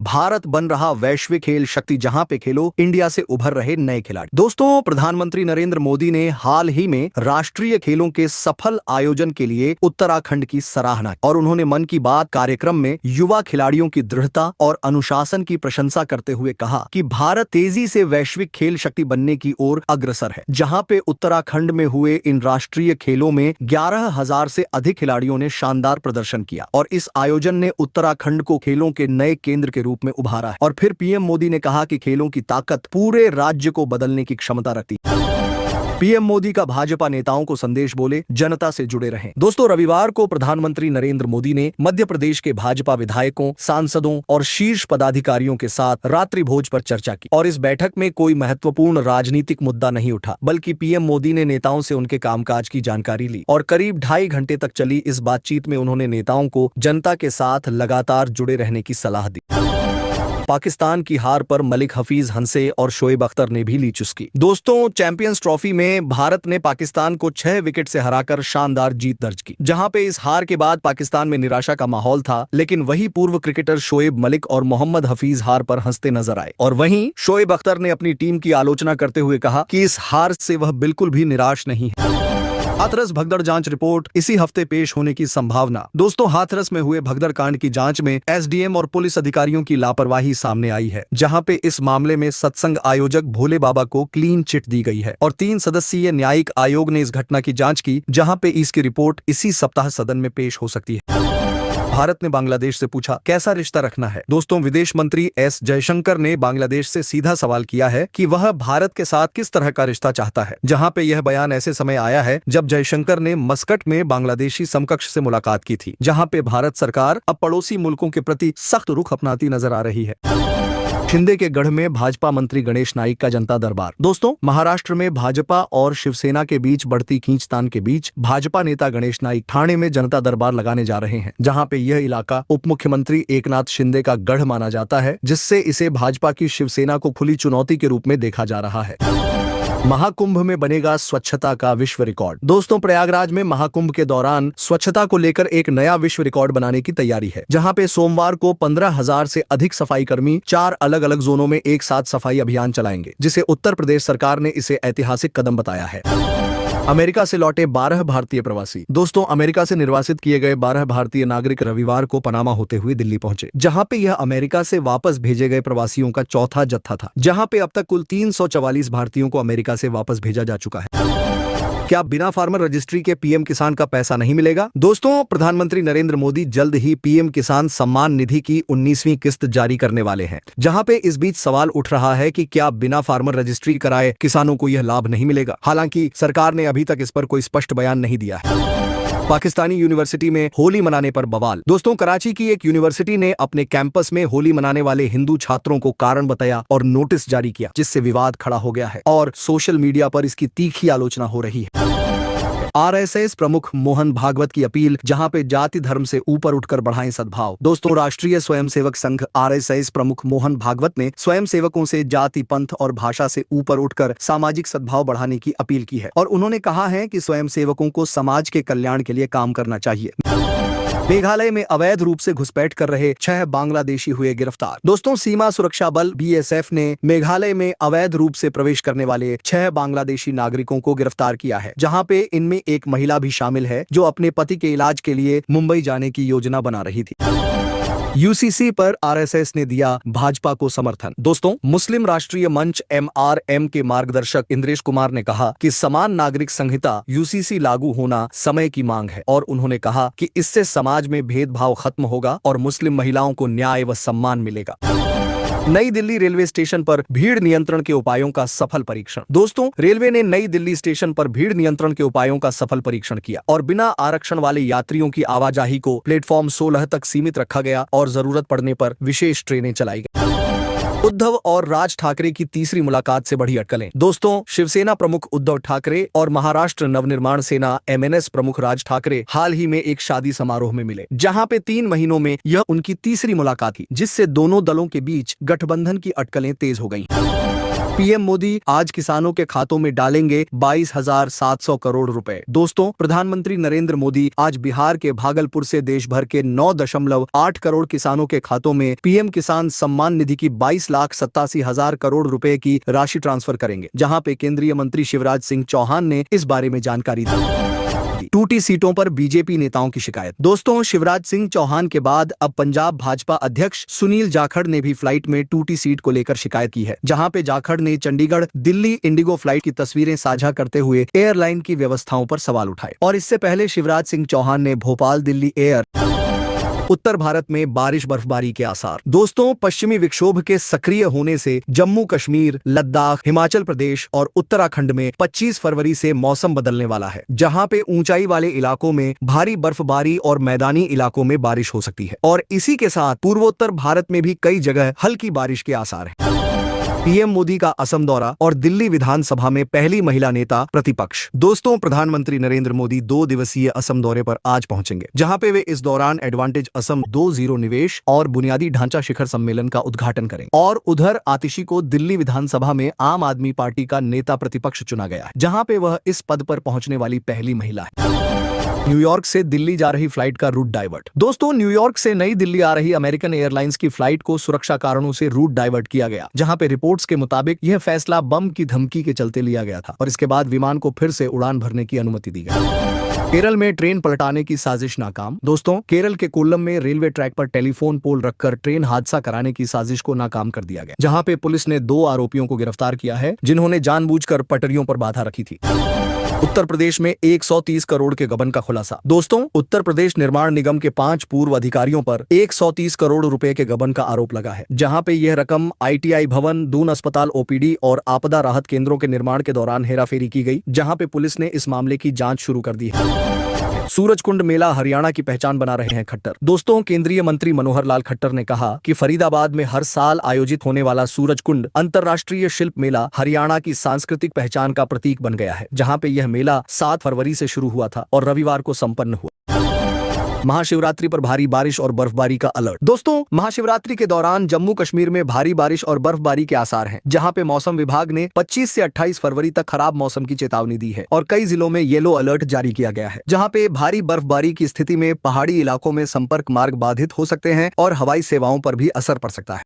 भारत बन रहा वैश्विक खेल शक्ति, जहां पे खेलो इंडिया से उभर रहे नए खिलाड़ी। दोस्तों, प्रधानमंत्री नरेंद्र मोदी ने हाल ही में राष्ट्रीय खेलों के सफल आयोजन के लिए उत्तराखंड की सराहना की और उन्होंने मन की बात कार्यक्रम में युवा खिलाड़ियों की दृढ़ता और अनुशासन की प्रशंसा करते हुए कहा कि भारत तेजी से वैश्विक खेल शक्ति बनने की ओर अग्रसर है। जहां पे उत्तराखंड में हुए इन राष्ट्रीय खेलों में 11,000 से अधिक खिलाड़ियों ने शानदार प्रदर्शन किया और इस आयोजन ने उत्तराखंड को खेलों के नए केंद्र के रूप में उभारा है। और फिर पीएम मोदी ने कहा कि खेलों की ताकत पूरे राज्य को बदलने की क्षमता रखती है। पीएम मोदी का भाजपा नेताओं को संदेश, बोले जनता से जुड़े रहें। दोस्तों, रविवार को प्रधानमंत्री नरेंद्र मोदी ने मध्य प्रदेश के भाजपा विधायकों, सांसदों और शीर्ष पदाधिकारियों के साथ रात्रि भोज पर चर्चा की और इस बैठक में कोई महत्वपूर्ण राजनीतिक मुद्दा नहीं उठा, बल्कि पीएम मोदी ने नेताओं से उनके कामकाज की जानकारी ली और करीब 2.5 घंटे तक चली इस बातचीत में उन्होंने नेताओं को जनता के साथ लगातार जुड़े रहने की सलाह दी। पाकिस्तान की हार पर मलिक हफीज हंसे और शोएब अख्तर ने भी ली चुस्की। दोस्तों, चैंपियंस ट्रॉफी में भारत ने पाकिस्तान को 6 विकेट से हराकर शानदार जीत दर्ज की, जहां पे इस हार के बाद पाकिस्तान में निराशा का माहौल था, लेकिन वही पूर्व क्रिकेटर शोएब मलिक और मोहम्मद हफीज हार पर हंसते नजर आए। और वहीं शोएब अख्तर ने अपनी टीम की आलोचना करते हुए कहा कि इस हार से वह बिल्कुल भी निराश नहीं है। हाथरस भगदड़ जांच रिपोर्ट इसी हफ्ते पेश होने की संभावना। दोस्तों, हाथरस में हुए भगदड़ कांड की जांच में एसडीएम और पुलिस अधिकारियों की लापरवाही सामने आई है, जहां पे इस मामले में सत्संग आयोजक भोले बाबा को क्लीन चिट दी गई है और 3 सदस्यीय न्यायिक आयोग ने इस घटना की जांच की, जहां पे इसकी रिपोर्ट इसी सप्ताह सदन में पेश हो सकती है। भारत ने बांग्लादेश से पूछा कैसा रिश्ता रखना है। दोस्तों, विदेश मंत्री एस जयशंकर ने बांग्लादेश से सीधा सवाल किया है कि वह भारत के साथ किस तरह का रिश्ता चाहता है, जहां पे यह बयान ऐसे समय आया है जब जयशंकर ने मस्कट में बांग्लादेशी समकक्ष से मुलाकात की थी, जहां पे भारत सरकार अब पड़ोसी मुल्कों के प्रति सख्त रुख अपनाती नजर आ रही है। शिंदे के गढ़ में भाजपा मंत्री गणेश नाइक का जनता दरबार। दोस्तों, महाराष्ट्र में भाजपा और शिवसेना के बीच बढ़ती खींचतान के बीच भाजपा नेता गणेश नाइक ठाणे में जनता दरबार लगाने जा रहे हैं, जहां पे यह इलाका उप मुख्यमंत्री एकनाथ शिंदे का गढ़ माना जाता है, जिससे इसे भाजपा की शिवसेना को खुली चुनौती के रूप में देखा जा रहा है। महाकुंभ में बनेगा स्वच्छता का विश्व रिकॉर्ड। दोस्तों, प्रयागराज में महाकुंभ के दौरान स्वच्छता को लेकर एक नया विश्व रिकॉर्ड बनाने की तैयारी है, जहां पे सोमवार को 15,000 से अधिक सफाई कर्मी 4 अलग अलग जोनों में एक साथ सफाई अभियान चलाएंगे, जिसे उत्तर प्रदेश सरकार ने इसे ऐतिहासिक कदम बताया है। अमेरिका से लौटे 12 भारतीय प्रवासी। दोस्तों, अमेरिका से निर्वासित किए गए 12 भारतीय नागरिक रविवार को पनामा होते हुए दिल्ली पहुंचे, जहां पे यह अमेरिका से वापस भेजे गए प्रवासियों का चौथा जत्था था, जहां पे अब तक कुल 344 भारतीयों को अमेरिका से वापस भेजा जा चुका है। क्या बिना फार्मर रजिस्ट्री के पीएम किसान का पैसा नहीं मिलेगा? दोस्तों, प्रधानमंत्री नरेंद्र मोदी जल्द ही पीएम किसान सम्मान निधि की 19वीं किस्त जारी करने वाले हैं, जहां पे इस बीच सवाल उठ रहा है कि क्या बिना फार्मर रजिस्ट्री कराए किसानों को यह लाभ नहीं मिलेगा। हालांकि सरकार ने अभी तक इस पर कोई स्पष्ट बयान नहीं दिया है। पाकिस्तानी यूनिवर्सिटी में होली मनाने पर बवाल। दोस्तों, कराची की एक यूनिवर्सिटी ने अपने कैंपस में होली मनाने वाले हिंदू छात्रों को कारण बताया और नोटिस जारी किया, जिससे विवाद खड़ा हो गया है और सोशल मीडिया पर इसकी तीखी आलोचना हो रही है। आरएसएस प्रमुख मोहन भागवत की अपील, जहां पे जाति धर्म से ऊपर उठकर बढ़ाएं सद्भाव। दोस्तों, राष्ट्रीय स्वयंसेवक संघ आरएसएस प्रमुख मोहन भागवत ने स्वयंसेवकों से जाति, पंथ और भाषा से ऊपर उठकर सामाजिक सद्भाव बढ़ाने की अपील की है और उन्होंने कहा है कि स्वयंसेवकों को समाज के कल्याण के लिए काम करना चाहिए। मेघालय में अवैध रूप से घुसपैठ कर रहे 6 बांग्लादेशी हुए गिरफ्तार। दोस्तों, सीमा सुरक्षा बल बीएसएफ ने मेघालय में अवैध रूप से प्रवेश करने वाले 6 बांग्लादेशी नागरिकों को गिरफ्तार किया है, जहां पे इनमें एक महिला भी शामिल है जो अपने पति के इलाज के लिए मुंबई जाने की योजना बना रही थी। यूसीसी पर आरएसएस ने दिया भाजपा को समर्थन। दोस्तों, मुस्लिम राष्ट्रीय मंच एमआरएम के मार्गदर्शक इंद्रेश कुमार ने कहा कि समान नागरिक संहिता यूसीसी लागू होना समय की मांग है और उन्होंने कहा कि इससे समाज में भेदभाव खत्म होगा और मुस्लिम महिलाओं को न्याय व सम्मान मिलेगा। नई दिल्ली रेलवे स्टेशन पर भीड़ नियंत्रण के उपायों का सफल परीक्षण। दोस्तों, रेलवे ने नई दिल्ली स्टेशन पर भीड़ नियंत्रण के उपायों का सफल परीक्षण किया और बिना आरक्षण वाले यात्रियों की आवाजाही को प्लेटफॉर्म 16 तक सीमित रखा गया और जरूरत पड़ने पर विशेष ट्रेनें चलाई गई। उद्धव और राज ठाकरे की तीसरी मुलाकात से बढ़ी अटकलें। दोस्तों, शिवसेना प्रमुख उद्धव ठाकरे और महाराष्ट्र नवनिर्माण सेना एमएनएस प्रमुख राज ठाकरे हाल ही में एक शादी समारोह में मिले, जहां पे 3 महीनों में यह उनकी तीसरी मुलाकात थी, जिससे दोनों दलों के बीच गठबंधन की अटकलें तेज हो गईं। पीएम मोदी आज किसानों के खातों में डालेंगे 22,700 करोड़ रुपए। दोस्तों, प्रधानमंत्री नरेंद्र मोदी आज बिहार के भागलपुर से देश भर के 9.8 करोड़ किसानों के खातों में पीएम किसान सम्मान निधि की 22,87,000 करोड़ रुपए की राशि ट्रांसफर करेंगे, जहां पे केंद्रीय मंत्री शिवराज सिंह चौहान ने इस बारे में जानकारी दी। टूटी सीटों पर बीजेपी नेताओं की शिकायत। दोस्तों, शिवराज सिंह चौहान के बाद अब पंजाब भाजपा अध्यक्ष सुनील जाखड़ ने भी फ्लाइट में टूटी सीट को लेकर शिकायत की है, जहां पे जाखड़ ने चंडीगढ़ दिल्ली इंडिगो फ्लाइट की तस्वीरें साझा करते हुए एयरलाइन की व्यवस्थाओं पर सवाल उठाए। और इससे पहले शिवराज सिंह चौहान ने भोपाल दिल्ली एयर उत्तर भारत में बारिश बर्फबारी के आसार। दोस्तों, पश्चिमी विक्षोभ के सक्रिय होने से जम्मू कश्मीर, लद्दाख, हिमाचल प्रदेश और उत्तराखंड में 25 फरवरी से मौसम बदलने वाला है, जहां पे ऊंचाई वाले इलाकों में भारी बर्फबारी और मैदानी इलाकों में बारिश हो सकती है। और इसी के साथ पूर्वोत्तर भारत में भी कई जगह हल्की बारिश के आसार है। पीएम मोदी का असम दौरा और दिल्ली विधानसभा में पहली महिला नेता प्रतिपक्ष। दोस्तों, प्रधानमंत्री नरेंद्र मोदी 2 दिवसीय असम दौरे पर आज पहुंचेंगे, जहां पे वे इस दौरान एडवांटेज असम 2.0 निवेश और बुनियादी ढांचा शिखर सम्मेलन का उद्घाटन करेंगे। और उधर आतिशी को दिल्ली विधानसभा में आम आदमी पार्टी का नेता प्रतिपक्ष चुना गया है, जहां पे वह इस पद पर पहुंचने वाली पहली महिला है। न्यूयॉर्क से दिल्ली जा रही फ्लाइट का रूट डाइवर्ट। दोस्तों, न्यूयॉर्क से नई दिल्ली आ रही अमेरिकन एयरलाइंस की फ्लाइट को सुरक्षा कारणों से रूट डाइवर्ट किया गया, जहां पे रिपोर्ट्स के मुताबिक यह फैसला बम की धमकी के चलते लिया गया था और इसके बाद विमान को फिर से उड़ान भरने की अनुमति दी गई। केरल में ट्रेन पलटाने की साजिश नाकाम। दोस्तों, केरल के कोल्लम में रेलवे ट्रैक पर टेलीफोन पोल रखकर ट्रेन हादसा कराने की साजिश को नाकाम कर दिया गया, जहां पे पुलिस ने 2 आरोपियों को गिरफ्तार किया है, जिन्होंने जानबूझकर पटरियों पर बाधा रखी थी। उत्तर प्रदेश में 130 करोड़ के गबन का खुलासा। दोस्तों, उत्तर प्रदेश निर्माण निगम के 5 पूर्व अधिकारियों पर 130 करोड़ रुपए के गबन का आरोप लगा है, जहां पे यह रकम ITI भवन, दून अस्पताल OPD और आपदा राहत केंद्रों के निर्माण के दौरान हेराफेरी की गई, जहां पे पुलिस ने इस मामले की जांच शुरू कर दी है। सूरजकुंड मेला हरियाणा की पहचान बना रहे हैं खट्टर। दोस्तों, केंद्रीय मंत्री मनोहर लाल खट्टर ने कहा कि फरीदाबाद में हर साल आयोजित होने वाला सूरजकुंड अंतर्राष्ट्रीय शिल्प मेला हरियाणा की सांस्कृतिक पहचान का प्रतीक बन गया है, जहां पे यह मेला 7 फरवरी से शुरू हुआ था और रविवार को संपन्न हुआ। महाशिवरात्रि पर भारी बारिश और बर्फबारी का अलर्ट। दोस्तों, महाशिवरात्रि के दौरान जम्मू कश्मीर में भारी बारिश और बर्फबारी के आसार हैं, जहां पे मौसम विभाग ने 25 से 28 फरवरी तक खराब मौसम की चेतावनी दी है और कई जिलों में येलो अलर्ट जारी किया गया है, जहां पे भारी बर्फबारी की स्थिति में पहाड़ी इलाकों में संपर्क मार्ग बाधित हो सकते हैं और हवाई सेवाओं पर भी असर पड़ सकता है।